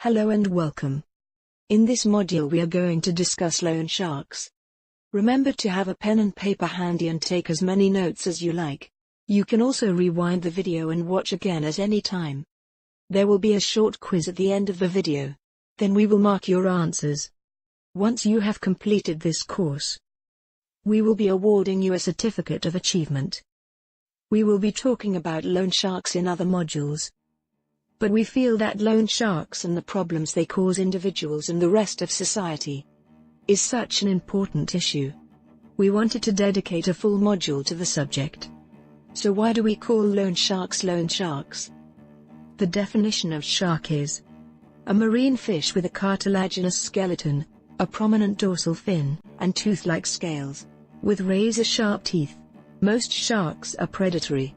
Hello and welcome. In this module we are going to discuss loan sharks. Remember to have a pen and paper handy and take as many notes as you like. You can also rewind the video and watch again at any time. There will be a short quiz at the end of the video. Then we will mark your answers. Once you have completed this course, we will be awarding you a certificate of achievement. We will be talking about loan sharks in other modules. But we feel that loan sharks and the problems they cause individuals and the rest of society is such an important issue. We wanted to dedicate a full module to the subject. So why do we call loan sharks loan sharks? The definition of shark is a marine fish with a cartilaginous skeleton, a prominent dorsal fin, and tooth-like scales, with razor-sharp teeth. Most sharks are predatory.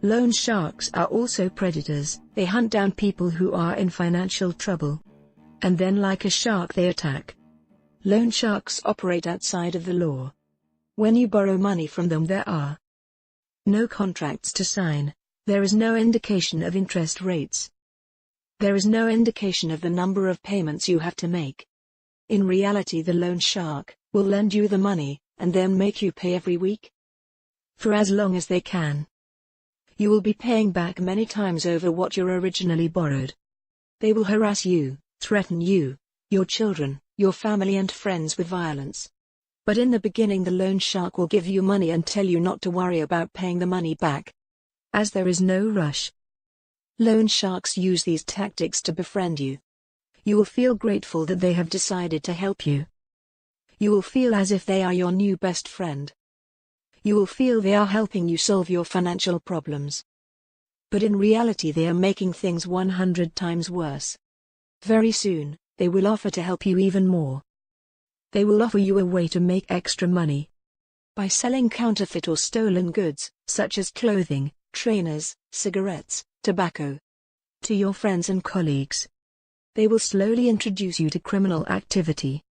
Loan sharks are also predators. They hunt down people who are in financial trouble. And then like a shark they attack. Loan sharks operate outside of the law. When you borrow money from them there are no contracts to sign, there is no indication of interest rates. There is no indication of the number of payments you have to make. In reality the loan shark will lend you the money, and then make you pay every week. For as long as they can. You will be paying back many times over what you originally borrowed. They will harass you, threaten you, your children, your family and friends with violence. But in the beginning the loan shark will give you money and tell you not to worry about paying the money back, as there is no rush. Loan sharks use these tactics to befriend you. You will feel grateful that they have decided to help you. You will feel as if they are your new best friend. You will feel they are helping you solve your financial problems. But in reality they are making things 100 times worse. Very soon, they will offer to help you even more. They will offer you a way to make extra money by selling counterfeit or stolen goods, such as clothing, trainers, cigarettes, tobacco, to your friends and colleagues. They will slowly introduce you to criminal activity.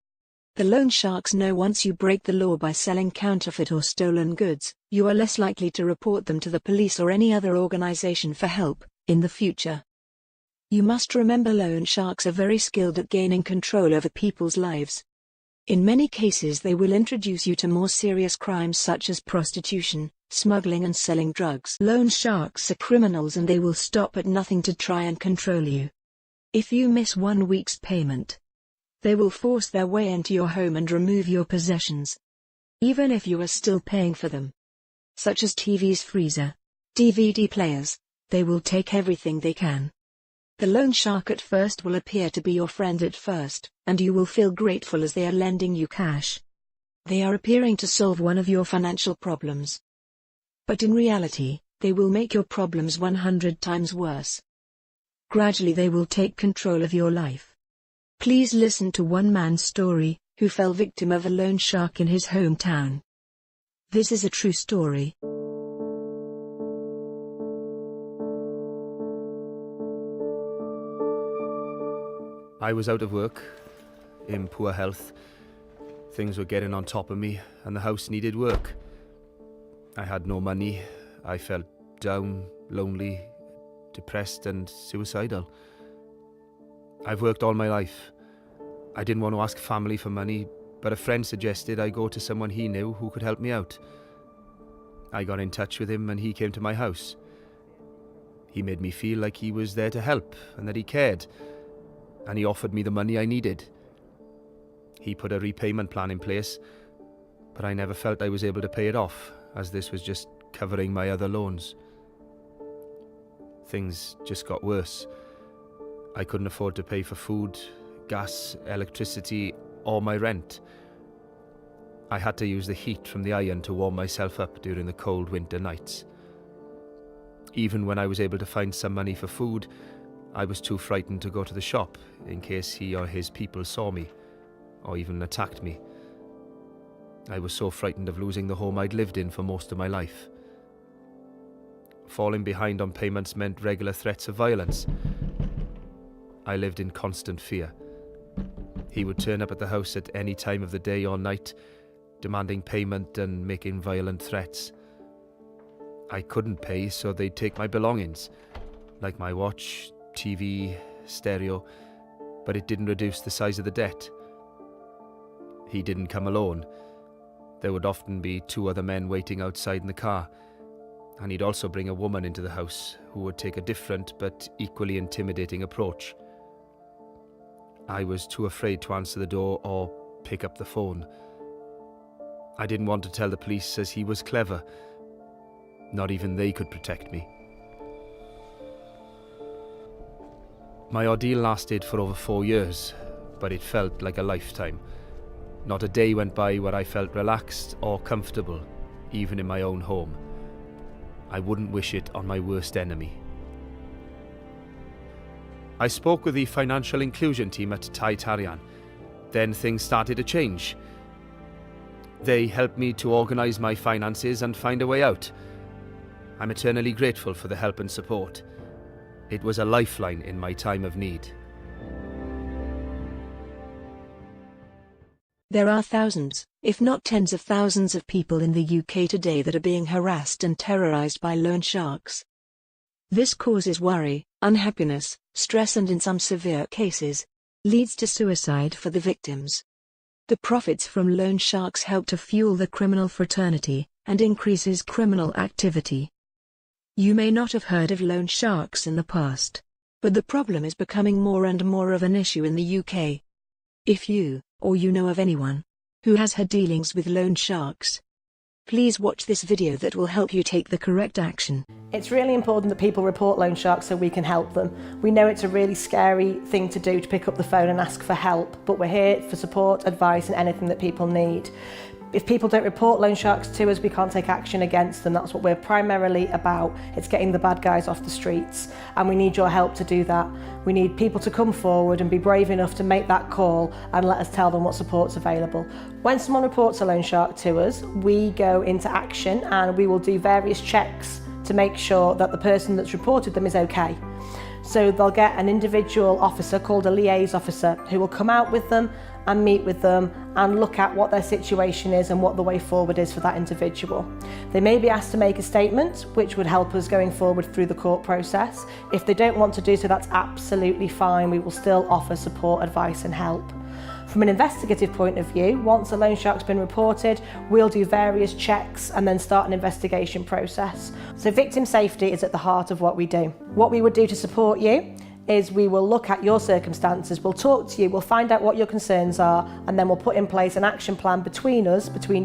The loan sharks know once you break the law by selling counterfeit or stolen goods, you are less likely to report them to the police or any other organization for help in the future. You must remember loan sharks are very skilled at gaining control over people's lives. In many cases they will introduce you to more serious crimes such as prostitution, smuggling and selling drugs. Loan sharks are criminals and they will stop at nothing to try and control you. If you miss 1 week's payment, they will force their way into your home and remove your possessions, even if you are still paying for them, such as TV's freezer, DVD players. They will take everything they can. The loan shark at first will appear to be your friend at first, and you will feel grateful as they are lending you cash. They are appearing to solve one of your financial problems. But in reality, they will make your problems 100 times worse. Gradually they will take control of your life. Please listen to one man's story, who fell victim of a loan shark in his hometown. This is a true story. I was out of work, in poor health. Things were getting on top of me, and the house needed work. I had no money. I felt down, lonely, depressed and suicidal. I've worked all my life. I didn't want to ask family for money, but a friend suggested I go to someone he knew who could help me out. I got in touch with him and he came to my house. He made me feel like he was there to help and that he cared, and he offered me the money I needed. He put a repayment plan in place, but I never felt I was able to pay it off, as this was just covering my other loans. Things just got worse. I couldn't afford to pay for food, gas, electricity, or my rent. I had to use the heat from the iron to warm myself up during the cold winter nights. Even when I was able to find some money for food, I was too frightened to go to the shop in case he or his people saw me, or even attacked me. I was so frightened of losing the home I'd lived in for most of my life. Falling behind on payments meant regular threats of violence. I lived in constant fear. He would turn up at the house at any time of the day or night, demanding payment and making violent threats. I couldn't pay, so they'd take my belongings, like my watch, TV, stereo, but it didn't reduce the size of the debt. He didn't come alone. There would often be 2 other men waiting outside in the car, and he'd also bring a woman into the house who would take a different but equally intimidating approach. I was too afraid to answer the door or pick up the phone. I didn't want to tell the police as he was clever. Not even they could protect me. My ordeal lasted for over 4 years, but it felt like a lifetime. Not a day went by where I felt relaxed or comfortable, even in my own home. I wouldn't wish it on my worst enemy. I spoke with the financial inclusion team at Tai Tarian. Then things started to change. They helped me to organise my finances and find a way out. I'm eternally grateful for the help and support. It was a lifeline in my time of need. There are thousands, if not tens of thousands of people in the UK today that are being harassed and terrorised by loan sharks. This causes worry, unhappiness, stress and in some severe cases, leads to suicide for the victims. The profits from loan sharks help to fuel the criminal fraternity, and increases criminal activity. You may not have heard of loan sharks in the past, but the problem is becoming more and more of an issue in the UK. If you, or you know of anyone, who has had dealings with loan sharks, please watch this video that will help you take the correct action. It's really important that people report loan sharks so we can help them. We know it's a really scary thing to do, to pick up the phone and ask for help, but we're here for support, advice and anything that people need. If people don't report loan sharks to us, we can't take action against them. That's what we're primarily about. It's getting the bad guys off the streets, and we need your help to do that. We need people to come forward and be brave enough to make that call and let us tell them what support's available. When someone reports a loan shark to us, we go into action and we will do various checks to make sure that the person that's reported them is okay. So they'll get an individual officer called a liaison officer who will come out with them and meet with them and look at what their situation is and what the way forward is for that individual. They may be asked to make a statement, which would help us going forward through the court process. If they don't want to do so, that's absolutely fine. We will still offer support, advice and help. From an investigative point of view, once a loan shark's been reported, we'll do various checks and then start an investigation process. So victim safety is at the heart of what we do. What we would do to support you is we will look at your circumstances, we'll talk to you, we'll find out what your concerns are, and then we'll put in place an action plan between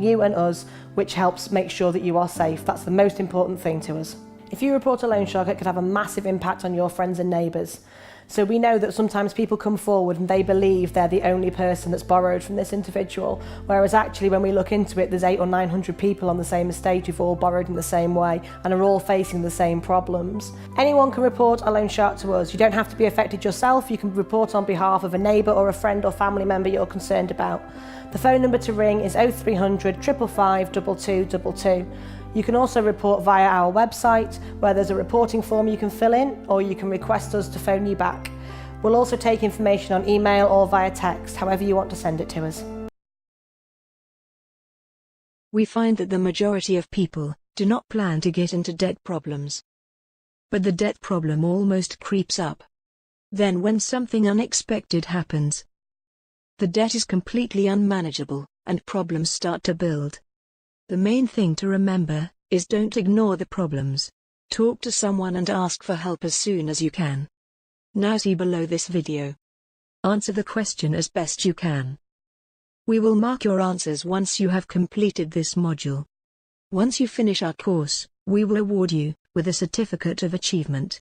you and us, which helps make sure that you are safe. That's the most important thing to us. If you report a loan shark, it could have a massive impact on your friends and neighbours. So we know that sometimes people come forward and they believe they're the only person that's borrowed from this individual, whereas actually when we look into it, there's 800 or 900 people on the same estate who've all borrowed in the same way and are all facing the same problems. Anyone can report a loan shark to us. You don't have to be affected yourself. You can report on behalf of a neighbour or a friend or family member you're concerned about. The phone number to ring is 0300 555 2222. You can also report via our website, where there's a reporting form you can fill in, or you can request us to phone you back. We'll also take information on email or via text, however you want to send it to us. We find that the majority of people do not plan to get into debt problems. But the debt problem almost creeps up. Then when something unexpected happens, the debt is completely unmanageable, and problems start to build. The main thing to remember is don't ignore the problems. Talk to someone and ask for help as soon as you can. Now see below this video. Answer the question as best you can. We will mark your answers once you have completed this module. Once you finish our course, we will award you with a certificate of achievement.